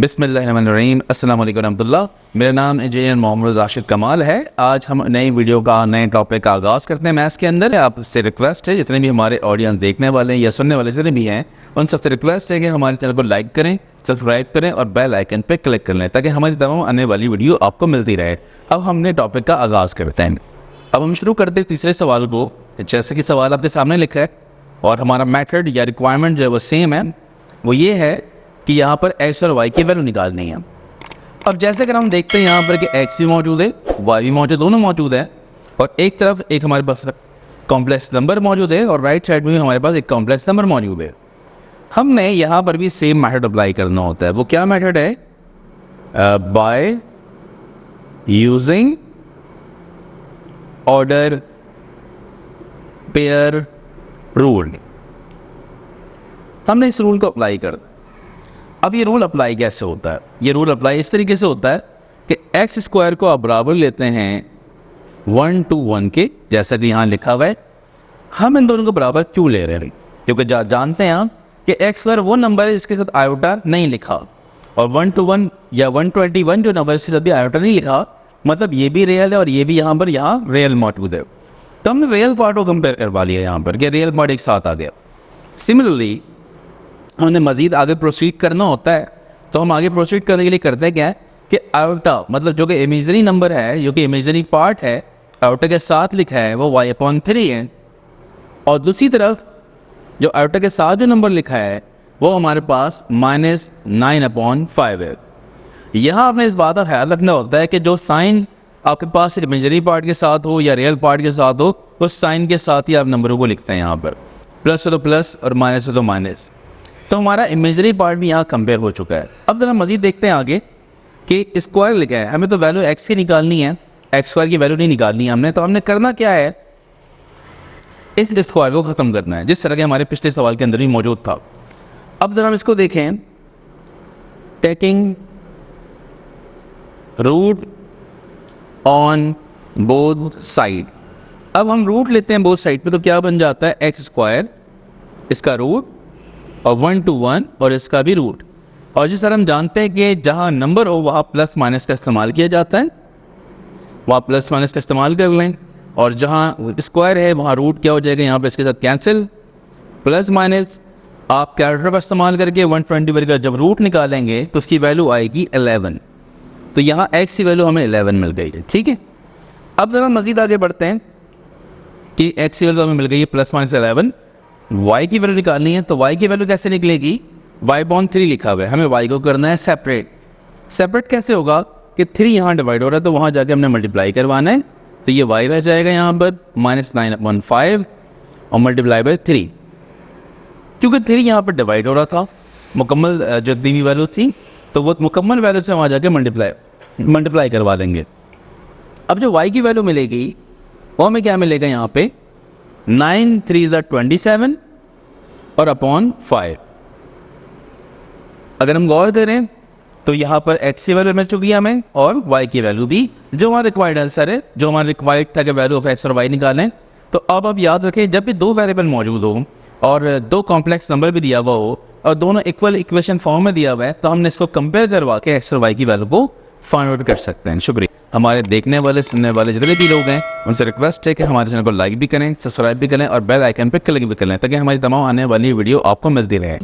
बिस्मिल्लाहिर्रहमानिर्रहीम अस्सलाम वालेकुम रहमतुल्लाह। मेरा नाम इंजीनियर मोहम्मद राशिद कमाल है। आज हम नई वीडियो का नए टॉपिक का आगाज़ करते हैं मैथ्स के अंदर। आपसे रिक्वेस्ट है, जितने भी हमारे ऑडियंस देखने वाले हैं या सुनने वाले जितने भी हैं, उन सबसे रिक्वेस्ट है कि हमारे चैनल को लाइक करें, सब्सक्राइब करें और बेल आइकन पर क्लिक कर लें ताकि हमारी तमाम आने वाली वीडियो आपको मिलती रहे। अब हमने टॉपिक का आगाज़ करते हैं। अब हम शुरू करते हैं तीसरे सवाल को। जैसे कि सवाल आपके सामने लिखा है और हमारा मेथड या रिक्वायरमेंट जो है वो सेम है। वो ये है कि यहाँ पर x और y की वैल्यू निकालनी है। अब जैसे अगर हम देखते हैं यहाँ पर कि x भी मौजूद है, y भी मौजूद, दोनों मौजूद है और एक तरफ एक हमारे पास कॉम्प्लेक्स नंबर मौजूद है और राइट साइड में भी हमारे पास एक कॉम्प्लेक्स नंबर मौजूद है। हमने यहाँ पर भी सेम मेथड अप्लाई करना होता है। वो क्या मेथड है? By using order pair rule. हमने इस रूल को अप्लाई कर दिया। अब ये रूल अप्लाई कैसे होता है? ये रूल अप्लाई इस तरीके से होता है कि एक्स स्क्वायर को आप बराबर लेते हैं 1 to 1 के, जैसा कि यहाँ लिखा हुआ है। हम इन दोनों को बराबर क्यों ले रहे हैं? क्योंकि जानते हैं हम कि एक्स स्क्वायर वो नंबर है जिसके साथ आयोटा नहीं लिखा, और 1 to 1 या 121 जो नंबर इसके साथ भी आयोटा नहीं लिखा, मतलब ये भी रियल है और ये भी यहाँ रियल मौजूद है। तो हमने रियल पार्ट को कंपेयर करवा लिया यहाँ पर कि रियल पार्ट एक साथ आ गया। सिमिलरली हमने मज़ीद आगे प्रोसीड करना होता है, तो हम आगे प्रोसीड करने के लिए करते हैं क्या है कि आयोटा, मतलब जो कि इमेजनरी नंबर है, जो कि इमेजनरी पार्ट है, आयोटा के साथ लिखा है वो y/3 है, और दूसरी तरफ जो आयोटा के साथ जो नंबर लिखा है वो हमारे पास -9/5 है। यहाँ आपने इस बात का ख्याल रखना होता है कि जो साइन आपके पास इमेजनरी पार्ट के साथ हो या रियल पार्ट के साथ हो, उस साइन के साथ ही आप नंबरों को लिखते हैं। यहाँ पर प्लस हो तो प्लस और माइनस हो तो माइनस। तो हमारा इमेजनरी पार्ट भी यहाँ कंपेयर हो चुका है। अब जरा मज़ीद देखते हैं आगे कि स्क्वायर लिखा है, हमें तो वैल्यू एक्स की निकालनी है, एक्स स्क्वायर की वैल्यू नहीं निकालनी है हमने। तो हमने करना क्या है, इस स्क्वायर को ख़त्म करना है, जिस तरह के हमारे पिछले सवाल के अंदर भी मौजूद था। अब जरा हम इसको देखें, taking root on both side. अब हम रूट लेते हैं बोथ साइड पे, तो क्या बन जाता है एक्स स्क्वायर, इसका रूट, और 1 to 1 और इसका भी रूट। और जिस तरह हम जानते हैं कि जहाँ नंबर हो वहाँ प्लस माइनस का इस्तेमाल किया जाता है, वहाँ प्लस माइनस का इस्तेमाल कर लें, और जहाँ स्क्वायर है वहाँ रूट क्या हो जाएगा, यहाँ पर इसके साथ कैंसिल, प्लस माइनस आप कैरेक्टर का इस्तेमाल करके 120 का जब रूट निकालेंगे तो उसकी वैल्यू आएगी 11। तो यहाँ एक्स की वैल्यू हमें 11 मिल गई है। ठीक है, अब ज़रा मज़ीद आगे बढ़ते हैं कि एक्स की वैल्यू हमें मिल गई है +-11। y की वैल्यू निकालनी है, तो y की वैल्यू कैसे निकलेगी? y/3 लिखा हुआ है, हमें y को करना है सेपरेट। सेपरेट कैसे होगा कि 3 यहाँ डिवाइड हो रहा है, तो वहाँ जाके हमने मल्टीप्लाई करवाना है। तो ये y रह जाएगा यहाँ पर -9/5 और मल्टीप्लाई बाय 3, क्योंकि 3 यहाँ पर डिवाइड हो रहा था, मुकम्मल जो दी वैल्यू थी, तो वो मुकम्मल वैल्यू से वहाँ जाके मल्टीप्लाई करवा लेंगे। अब जो y की वैल्यू मिलेगी वो हमें क्या मिलेगा? यहाँ पे 9 3 27 और अपॉन 5। अगर हम गौर करें तो यहाँ पर x की वैल्यू मिल चुकी है हमें और y की वैल्यू भी, जो हमारा रिक्वायर्ड आंसर है, जो हमारा रिक्वायर्ड था कि वैल्यू ऑफ x और y निकालें। तो अब आप याद रखें, जब भी दो वेरिएबल मौजूद हो और दो कॉम्प्लेक्स नंबर भी दिया हुआ हो और दोनों इक्वल इक्वेशन फॉर्म में दिया हुआ है, तो हमने इसको कंपेयर करवा के x और y की वैल्यू को फाइंड आउट कर सकते हैं। शुक्रिया। हमारे देखने वाले सुनने वाले जितने भी लोग हैं उनसे रिक्वेस्ट है कि हमारे चैनल को लाइक भी करें, सब्सक्राइब भी करें और बेल आइकन पर क्लिक भी करें ताकि हमारी तमाम आने वाली वीडियो आपको मिलती रहे।